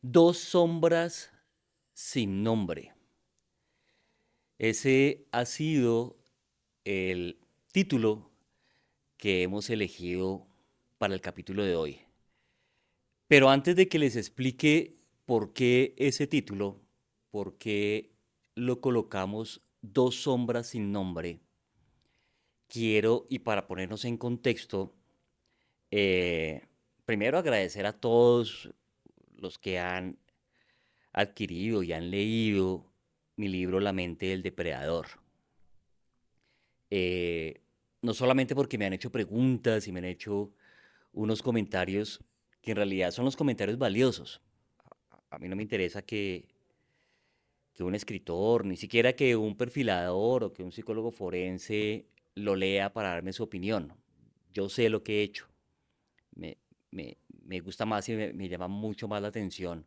Dos sombras sin nombre. Ese ha sido el título que hemos elegido para el capítulo de hoy. Pero antes de que les explique por qué ese título, por qué lo colocamos Dos sombras sin nombre, quiero, y para ponernos en contexto, eh, primero agradecer a todos los que han adquirido y han leído mi libro La mente del depredador. Eh, no solamente porque me han hecho preguntas y me han hecho unos comentarios que en realidad son los comentarios valiosos. A mí no me interesa que un escritor, ni siquiera que un perfilador o que un psicólogo forense lo lea para darme su opinión. Yo sé lo que he hecho. Me, me gusta más y me llama mucho más la atención.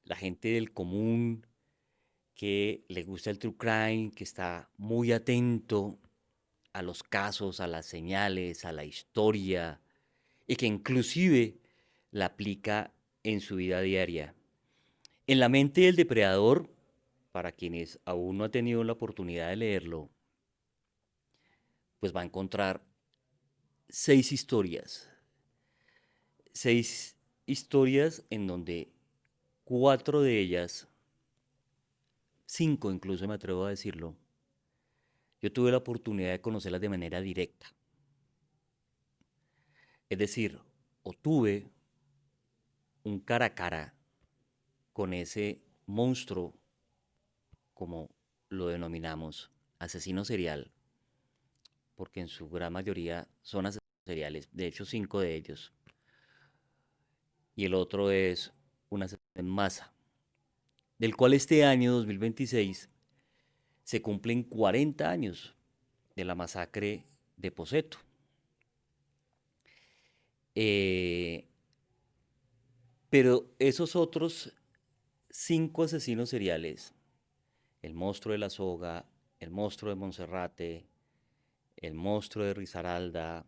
La gente del común que le gusta el true crime, que está muy atento a los casos, a las señales, a la historia, y que inclusive la aplica en su vida diaria. En la mente del depredador, para quienes aún no han tenido la oportunidad de leerlo, pues va a encontrar seis historias. Seis historias en donde cuatro de ellas, cinco incluso me atrevo a decirlo, yo tuve la oportunidad de conocerlas de manera directa. Es decir, o tuve un cara a cara con ese monstruo, como lo denominamos, asesino serial, porque en su gran mayoría son asesinos seriales, de hecho cinco de ellos, y el otro es un asesino en masa, del cual este año 2026 se cumplen 40 años de la masacre de Poseto. Eh, pero esos otros cinco asesinos seriales, el monstruo de la soga, el monstruo de Monserrate, el monstruo de Risaralda,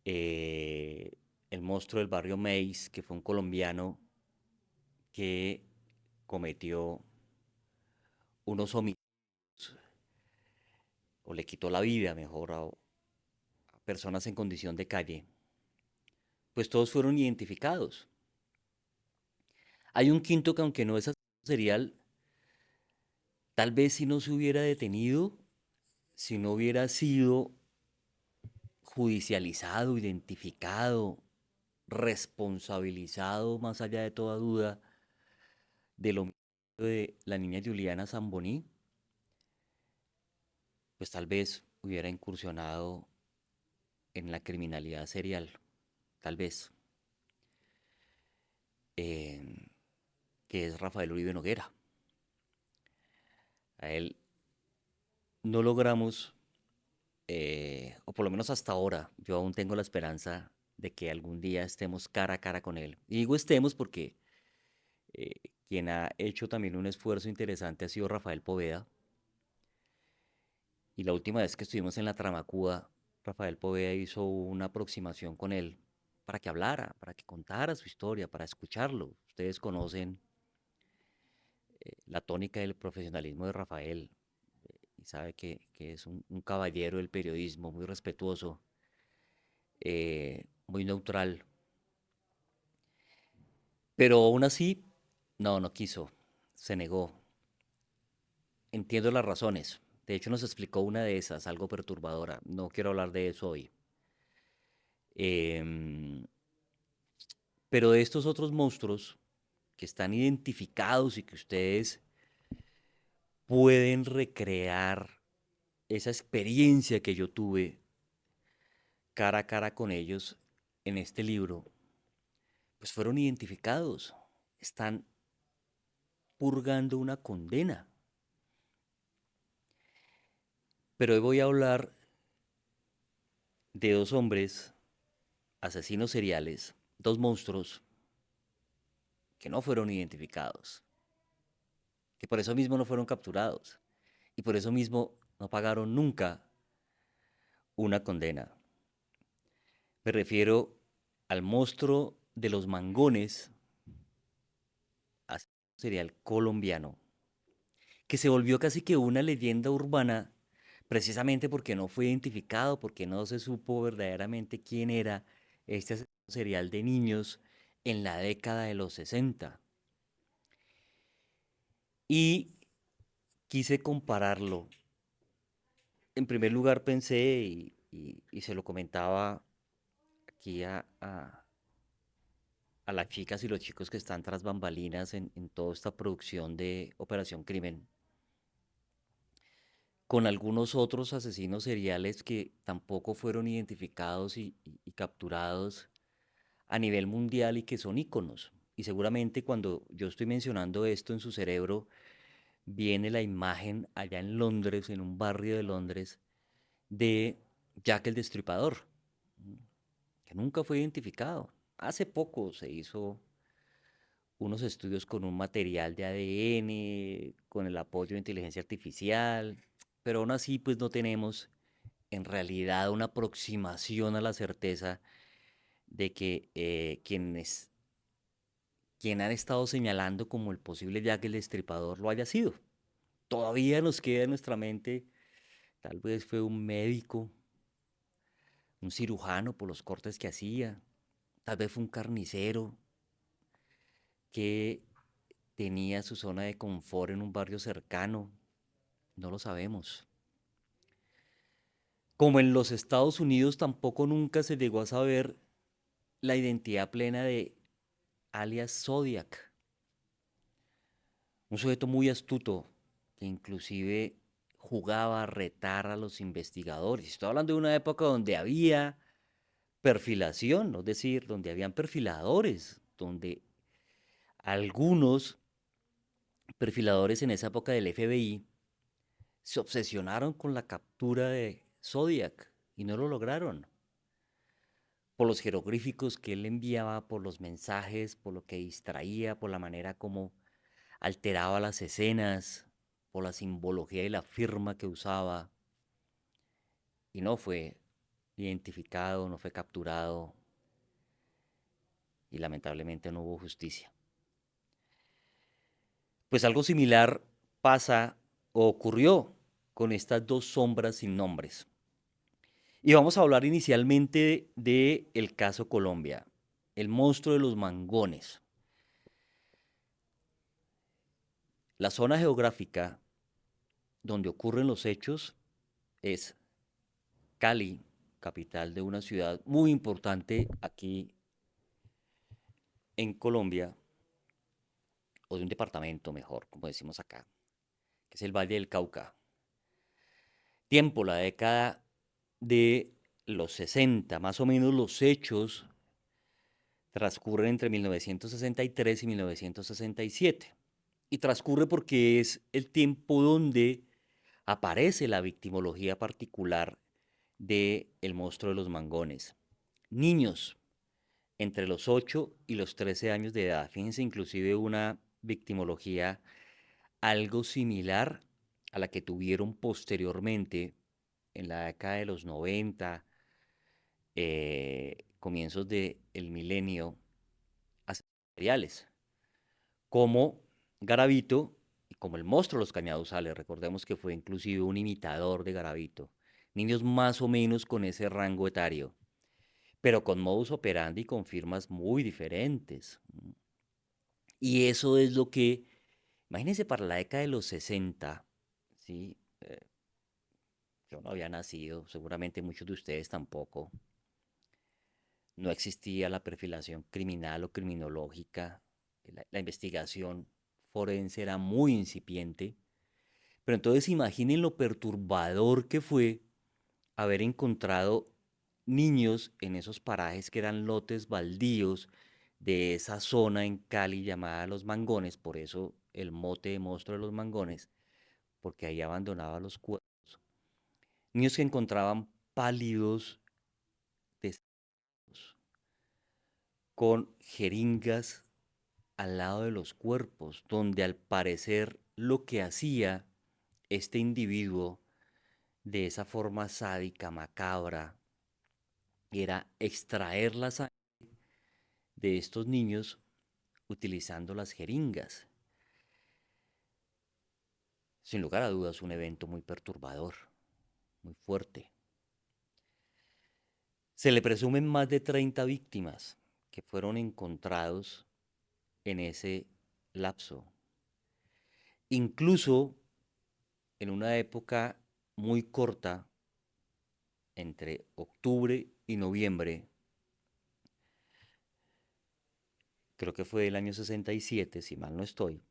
eh, el monstruo del barrio Meis, que fue un colombiano que cometió unos homicidios o le quitó la vida, mejor, a personas en condición de calle, pues todos fueron identificados. Hay un quinto que aunque no es asesino serial, tal vez si no se hubiera detenido, si no hubiera sido judicializado, identificado, responsabilizado más allá de toda duda del homicidio de la niña Juliana Zamboní, pues tal vez hubiera incursionado en la criminalidad serial, tal vez, eh, que es Rafael Uribe Noguera. A él no logramos, o por lo menos hasta ahora, yo aún tengo la esperanza de que algún día estemos cara a cara con él. Y digo estemos porque eh, quien ha hecho también un esfuerzo interesante ha sido Rafael Poveda. Y la última vez que estuvimos en la Tramacúa, Rafael Poveda hizo una aproximación con él para que hablara, para que contara su historia, para escucharlo. Ustedes conocen la tónica del profesionalismo de Rafael y sabe que es un caballero del periodismo, muy respetuoso, muy neutral. Pero aún así, no, no quiso, se negó. Entiendo las razones. De hecho, nos explicó una de esas, algo perturbadora. No quiero hablar de eso hoy. Em, pero de estos otros monstruos que están identificados y que ustedes pueden recrear esa experiencia que yo tuve cara a cara con ellos en este libro, pues fueron identificados, están purgando una condena. Pero hoy voy a hablar de dos hombres, asesinos seriales, dos monstruos que no fueron identificados, que por eso mismo no fueron capturados y por eso mismo no pagaron nunca una condena. Me refiero al monstruo de los Mangones, asesino serial colombiano, que se volvió casi que una leyenda urbana, precisamente porque no fue identificado, porque no se supo verdaderamente quién era este asesino serial de niños en la década de los 60. Y quise compararlo. En primer lugar pensé, y se lo comentaba aquí a las chicas y los chicos que están tras bambalinas en toda esta producción de Operación Crimen, con algunos otros asesinos seriales que tampoco fueron identificados y capturados a nivel mundial y que son íconos. Y seguramente cuando yo estoy mencionando esto en su cerebro, viene la imagen allá en Londres, en un barrio de Londres, de Jack el Destripador, que nunca fue identificado. Hace poco se hizo unos estudios con un material de ADN, con el apoyo de inteligencia artificial, pero aún así pues no tenemos en realidad una aproximación a la certeza de que quien han estado señalando como el posible Jack el Destripador lo haya sido. Todavía nos queda en nuestra mente, tal vez fue un médico, un cirujano por los cortes que hacía, tal vez fue un carnicero que tenía su zona de confort en un barrio cercano, no lo sabemos. Como en los Estados Unidos tampoco nunca se llegó a saber la identidad plena de alias Zodiac, un sujeto muy astuto que inclusive jugaba a retar a los investigadores. Estoy hablando de una época donde había perfilación, es decir, donde habían perfiladores, donde algunos perfiladores en esa época del FBI se obsesionaron con la captura de Zodiac y no lo lograron. Por los jeroglíficos que él enviaba, por los mensajes, por lo que distraía, por la manera como alteraba las escenas, por la simbología y la firma que usaba. Y no fue identificado, no fue capturado y lamentablemente no hubo justicia. Pues algo similar pasa o ocurrió con estas dos sombras sin nombres. Y vamos a hablar inicialmente de el caso Colombia, el monstruo de los Mangones. La zona geográfica donde ocurren los hechos es Cali, capital de una ciudad muy importante aquí en Colombia, o de un departamento mejor, como decimos acá, que es el Valle del Cauca. Tiempo, la década de los 60, más o menos los hechos transcurren entre 1963 y 1967. Y transcurre porque es el tiempo donde aparece la victimología particular de El monstruo de los Mangones. Niños entre los 8 y los 13 años de edad. Fíjense, inclusive una victimología algo similar a la que tuvieron posteriormente en la década de los 90, comienzos del milenio, asesinos seriales, como Garavito y como el monstruo de los Cañaduzales. Recordemos que fue inclusive un imitador de Garavito. Niños más o menos con ese rango etario, pero con modus operandi y con firmas muy diferentes. Y eso es lo que, imagínense, para la década de los 60, ¿sí? Yo no había nacido, seguramente muchos de ustedes tampoco. No existía la perfilación criminal o criminológica. La investigación forense era muy incipiente. Pero entonces imaginen lo perturbador que fue haber encontrado niños en esos parajes que eran lotes baldíos de esa zona en Cali llamada Los Mangones, por eso el mote de monstruo de los Mangones, porque ahí abandonaba los cuerpos. Niños que encontraban pálidos, desnudos, con jeringas al lado de los cuerpos, donde al parecer lo que hacía este individuo de esa forma sádica, macabra, era extraer la sangre de estos niños utilizando las jeringas. Sin lugar a dudas, un evento muy perturbador, muy fuerte. Se le presumen más de 30 víctimas que fueron encontrados en ese lapso. Incluso en una época muy corta, entre octubre y noviembre, creo que fue el año 67, si mal no estoy,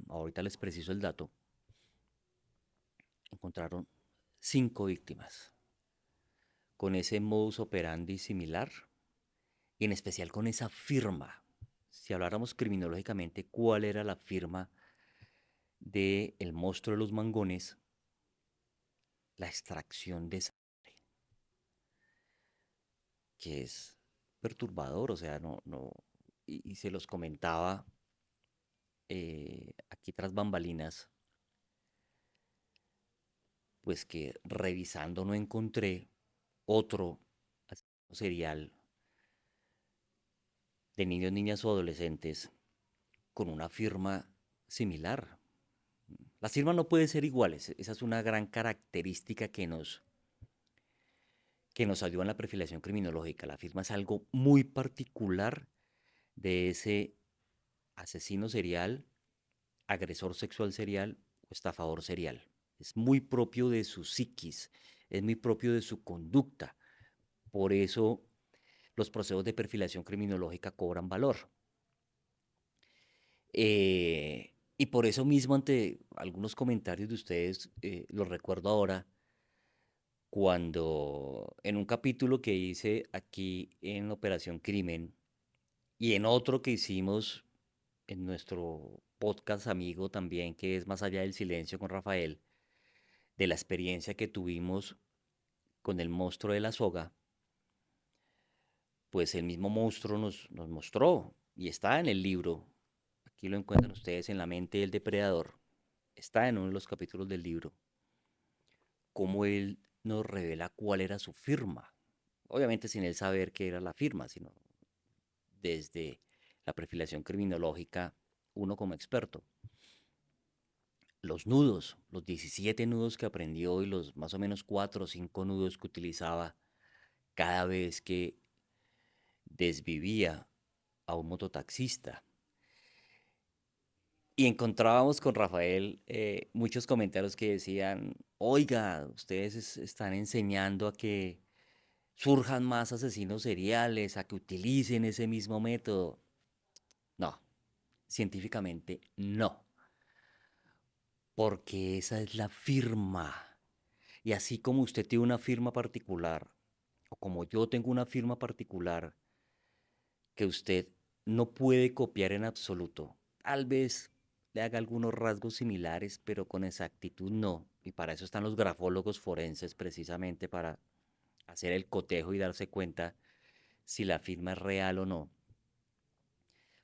ahorita les preciso el dato, encontraron 5 víctimas con ese modus operandi similar y en especial con esa firma. Si habláramos criminológicamente, ¿cuál era la firma de el monstruo de los mangones? La extracción de sangre, que es perturbador, o sea, no, y se los comentaba aquí tras bambalinas, pues que revisando no encontré otro asesino serial de niños, niñas o adolescentes con una firma similar. Las firmas no pueden ser iguales, esa es una gran característica que nos ayuda en la perfilación criminológica. La firma es algo muy particular de ese asesino serial, agresor sexual serial o estafador serial. Es muy propio de su psiquis, es muy propio de su conducta. Por eso los procesos de perfilación criminológica cobran valor. Y por eso mismo, ante algunos comentarios de ustedes, los recuerdo ahora, cuando en un capítulo que hice aquí en Operación Crimen y en otro que hicimos en nuestro podcast amigo también, que es Más allá del silencio con Rafael, de la experiencia que tuvimos con el monstruo de la soga, pues el mismo monstruo nos mostró, y está en el libro, aquí lo encuentran ustedes en La mente del depredador, está en uno de los capítulos del libro, cómo él nos revela cuál era su firma. Obviamente sin él saber qué era la firma, sino desde la perfilación criminológica, uno como experto. Los nudos, los 17 nudos que aprendió y los más o menos 4 o 5 nudos que utilizaba cada vez que desvivía a un mototaxista. Y encontrábamos con Rafael muchos comentarios que decían, oiga, ustedes están enseñando a que surjan más asesinos seriales, a que utilicen ese mismo método. No, científicamente no, porque esa es la firma. Y así como usted tiene una firma particular, o como yo tengo una firma particular, que usted no puede copiar en absoluto. Tal vez le haga algunos rasgos similares, pero con exactitud no. Y para eso están los grafólogos forenses, precisamente para hacer el cotejo y darse cuenta si la firma es real o no.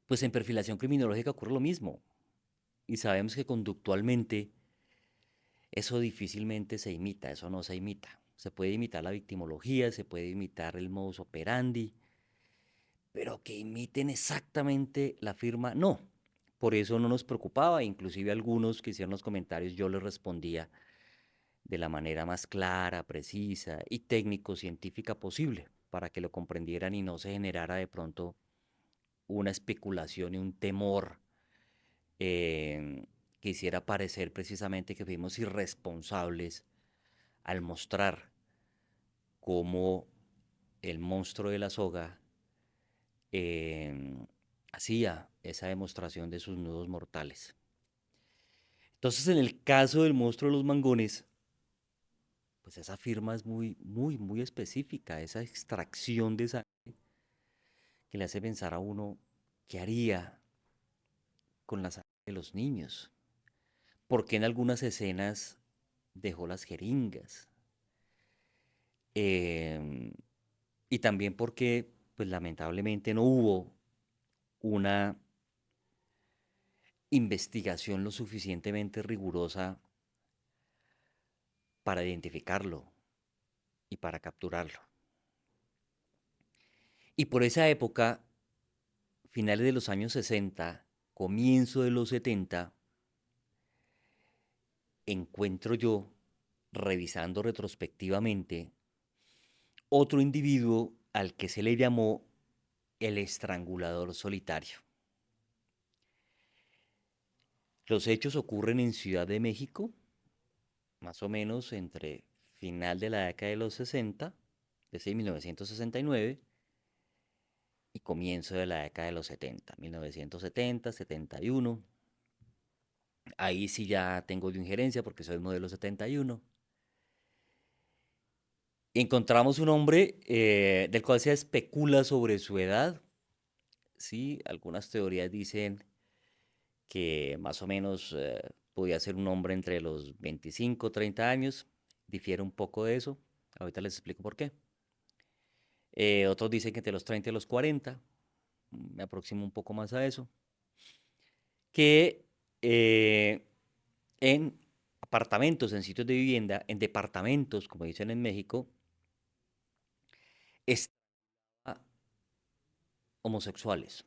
Pues en perfilación criminológica ocurre lo mismo. Y sabemos que conductualmente eso difícilmente se imita, eso no se imita. Se puede imitar la victimología, se puede imitar el modus operandi, pero que imiten exactamente la firma, no. Por eso no nos preocupaba, inclusive algunos que hicieron los comentarios yo les respondía de la manera más clara, precisa y técnico-científica posible, para que lo comprendieran y no se generara de pronto una especulación y un temor que hiciera parecer precisamente que fuimos irresponsables al mostrar cómo el monstruo de la soga eh, hacía esa demostración de sus nudos mortales. Entonces, en el caso del monstruo de los mangones, pues esa firma es muy, muy, muy específica, esa extracción de sangre que le hace pensar a uno qué haría con la sangre de los niños, por qué en algunas escenas dejó las jeringas, Em, y también porque, pues lamentablemente no hubo una investigación lo suficientemente rigurosa para identificarlo y para capturarlo. Y por esa época, finales de los años 60, comienzo de los 70, encuentro yo, revisando retrospectivamente, otro individuo al que se le llamó el estrangulador solitario. Los hechos ocurren en Ciudad de México, más o menos entre final de la década de los 60, desde 1969, y comienzo de la década de los 70, 1970, 71. Ahí sí ya tengo yo injerencia porque soy modelo 71. Encontramos un hombre del cual se especula sobre su edad. Sí, algunas teorías dicen que más o menos podía ser un hombre entre los 25 30 años. Difiere un poco de eso. Ahorita les explico por qué. Otros dicen que entre los 30 y los 40. Me aproximo un poco más a eso. Que eh, en apartamentos, en sitios de vivienda, en departamentos, como dicen en México, estaba homosexuales.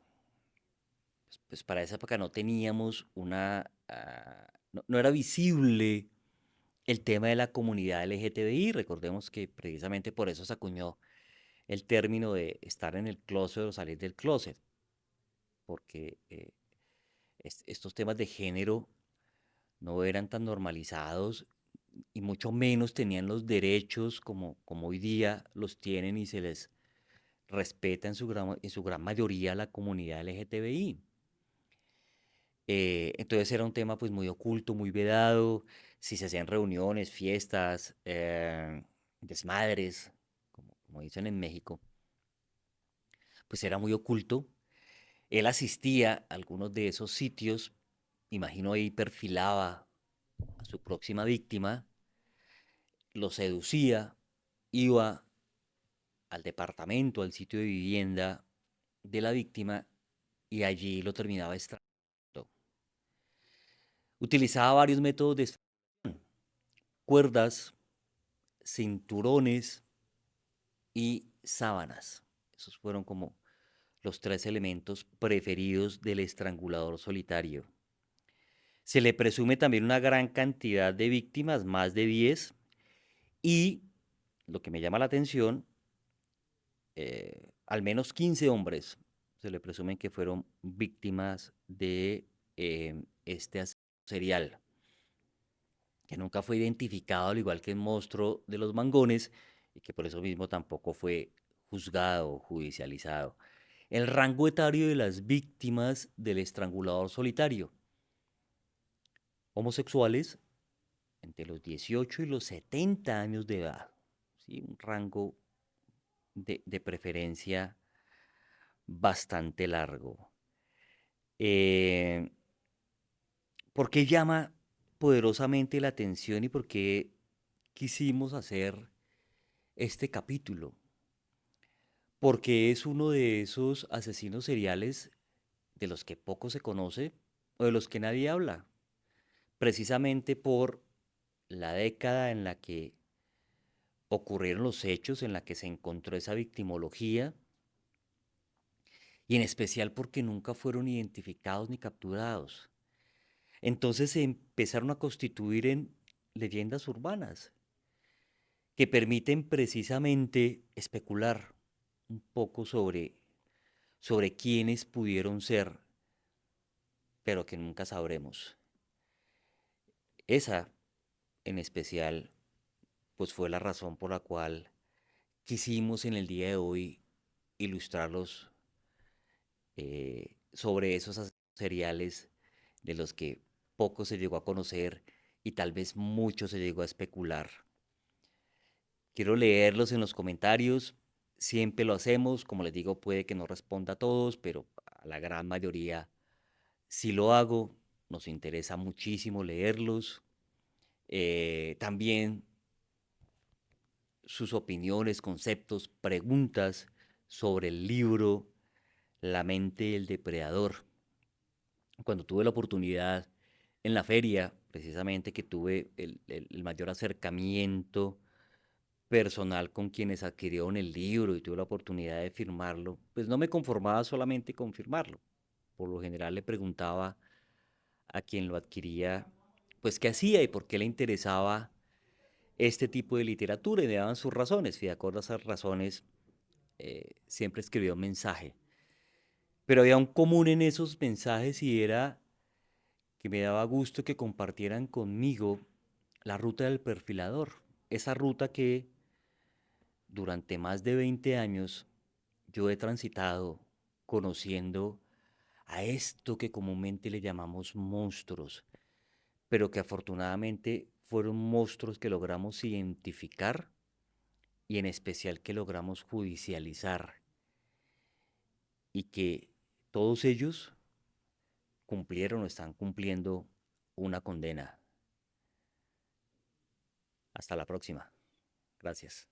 Pues para esa época no teníamos no era visible el tema de la comunidad LGTBI. Recordemos que precisamente por eso se acuñó el término de estar en el closet o salir del closet, porque estos temas de género no eran tan normalizados y mucho menos tenían los derechos como hoy día los tienen y se les respeta en su gran mayoría la comunidad LGTBI. Entonces era un tema pues muy oculto, muy vedado. Si se hacían reuniones, fiestas, desmadres, como dicen en México, pues era muy oculto. Él asistía a algunos de esos sitios, imagino ahí perfilaba a su próxima víctima, lo seducía, iba al departamento, al sitio de vivienda de la víctima y allí lo terminaba estrangulando. Utilizaba varios métodos de extracción: cuerdas, cinturones y sábanas. Esos fueron como los tres elementos preferidos del estrangulador solitario. Se le presume también una gran cantidad de víctimas, más de 10, y lo que me llama la atención, al menos 15 hombres se le presumen que fueron víctimas de este asesino serial, que nunca fue identificado, al igual que el monstruo de los mangones, y que por eso mismo tampoco fue juzgado o judicializado. El rango etario de las víctimas del estrangulador solitario: homosexuales entre los 18 y los 70 años de edad. ¿Sí? Un rango de preferencia bastante largo. Eh, ¿Por qué llama poderosamente la atención y por qué quisimos hacer este capítulo? Porque es uno de esos asesinos seriales de los que poco se conoce o de los que nadie habla, precisamente por la década en la que ocurrieron los hechos, en la que se encontró esa victimología, y en especial porque nunca fueron identificados ni capturados. Entonces se empezaron a constituir en leyendas urbanas que permiten precisamente especular un poco sobre quiénes pudieron ser, pero que nunca sabremos. Esa, en especial, pues fue la razón por la cual quisimos en el día de hoy ilustrarlos sobre esos seriales de los que poco se llegó a conocer y tal vez mucho se llegó a especular. Quiero leerlos en los comentarios. Siempre lo hacemos. Como les digo, puede que no responda a todos, pero a la gran mayoría sí lo hago. Nos interesa muchísimo leerlos. También sus opiniones, conceptos, preguntas sobre el libro La mente del depredador. Cuando tuve la oportunidad en la feria, precisamente que tuve el mayor acercamiento personal con quienes adquirieron el libro y tuve la oportunidad de firmarlo, pues no me conformaba solamente con firmarlo. Por lo general le preguntaba a quien lo adquiría, pues qué hacía y por qué le interesaba este tipo de literatura y me daban sus razones. Y de acuerdo a esas razones, siempre escribía un mensaje. Pero había un común en esos mensajes y era que me daba gusto que compartieran conmigo la ruta del perfilador. Esa ruta que durante más de 20 años yo he transitado conociendo a esto que comúnmente le llamamos monstruos, pero que afortunadamente fueron monstruos que logramos identificar y en especial que logramos judicializar y que todos ellos cumplieron o están cumpliendo una condena. Hasta la próxima. Gracias.